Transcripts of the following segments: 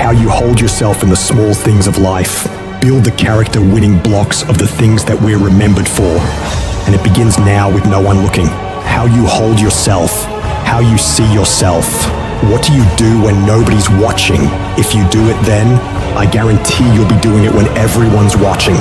how you hold yourself in the small things of life. Build the character winning blocks of the things that we're remembered for. And it begins now with no one looking. How you hold yourself, how you see yourself. What do you do when nobody's watching? If you do it then, I guarantee you'll be doing it when everyone's watching.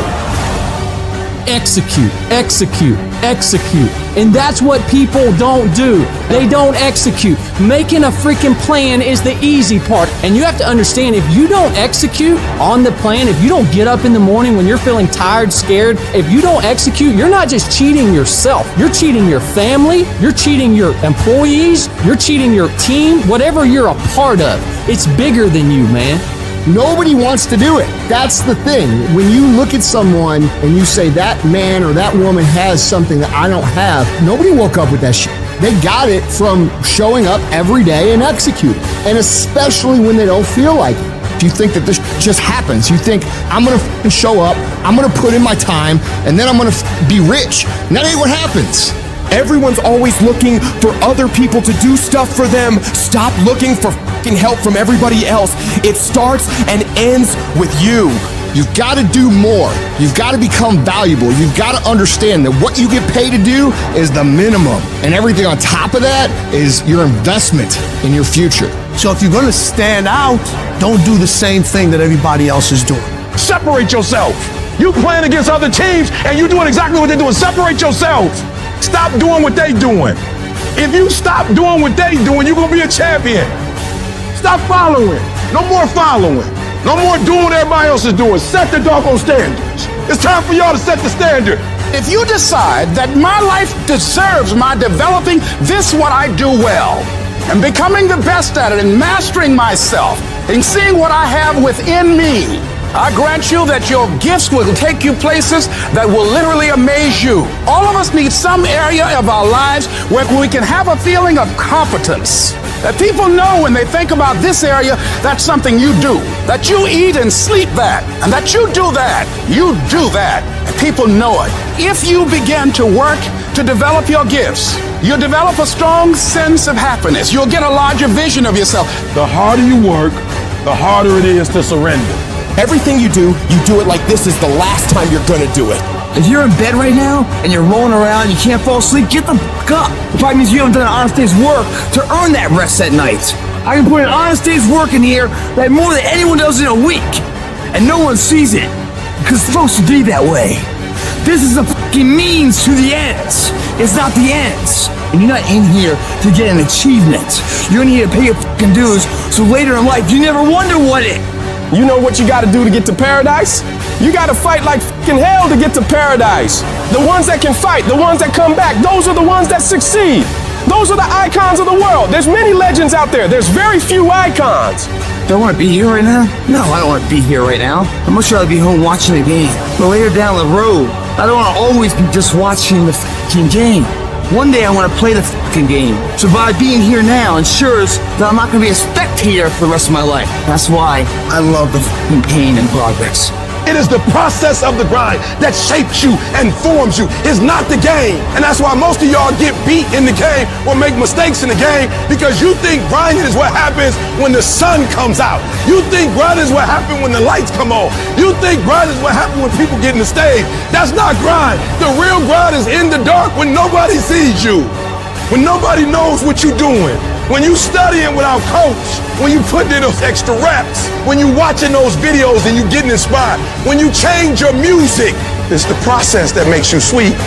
Execute, execute, execute. And that's what people don't do. They don't execute. Making a freaking plan is the easy part. And you have to understand, if you don't execute on the plan, if you don't get up in the morning when you're feeling tired, scared, if you don't execute, you're not just cheating yourself. You're cheating your family. You're cheating your employees. You're cheating your team. Whatever you're a part of, it's bigger than you, man. Nobody wants to do it. That's the thing. When you look at someone and you say that man or that woman has something that I don't have, nobody woke up with that shit. They got it from showing up every day and executing. And especially when they don't feel like it. You think that this just happens. You think, I'm gonna show up, I'm gonna put in my time, and then I'm gonna be rich. And that ain't what happens. Everyone's always looking for other people to do stuff for them. Stop looking for fucking help from everybody else. It starts and ends with you. You've got to do more. You've got to become valuable. You've got to understand that what you get paid to do is the minimum. And everything on top of that is your investment in your future. So if you're going to stand out, don't do the same thing that everybody else is doing. Separate yourself. You playing against other teams and you doing exactly what they're doing. Separate yourself. Stop doing what they doing. If you stop doing what they doing, you're gonna be a champion. Stop following. No more following. No more doing what everybody else is doing. Set the doggone standards. It's time for y'all to set the standard. If you decide that my life deserves my developing this what I do well, and becoming the best at it, and mastering myself, and seeing what I have within me, I grant you that your gifts will take you places that will literally amaze you. All of us need some area of our lives where we can have a feeling of competence. That people know when they think about this area, that's something you do. That you eat and sleep that. And that you do that. You do that. And people know it. If you begin to work to develop your gifts, you'll develop a strong sense of happiness. You'll get a larger vision of yourself. The harder you work, the harder it is to surrender. Everything you do it like this is the last time you're gonna do it. If you're in bed right now and you're rolling around, you can't fall asleep, get the fuck up. It probably means you haven't done an honest day's work to earn that rest at night. I can put an honest day's work in here that more than anyone does in a week. And no one sees it, because it's supposed to be that way. This is the fucking means to the ends. It's not the ends. And you're not in here to get an achievement. You're in here to pay your fucking dues, so later in life you never wonder what it. You know what you gotta do to get to paradise? You gotta fight like fucking hell to get to paradise. The ones that can fight, the ones that come back, those are the ones that succeed. Those are the icons of the world. There's many legends out there. There's very few icons. Do I want to be here right now? No, I don't want to be here right now. I'd much rather be home watching the game. But later down the road, I don't want to always be just watching the fucking game. One day I want to play the fucking game. So by being here now ensures that I'm not going to be a spectator for the rest of my life. That's why I love the fucking pain and progress. It is the process of the grind that shapes you and forms you. It's not the game. And that's why most of y'all get beat in the game or make mistakes in the game, because you think grinding is what happens when the sun comes out. You think grinding is what happens when the lights come on. You think grinding is what happens when people get in the stage. That's not grind. The real grind is in the dark when nobody sees you, when nobody knows what you're doing. When you studying without coach, when you putting in those extra reps, when you watching those videos and you getting inspired, when you change your music, it's the process that makes you sweet.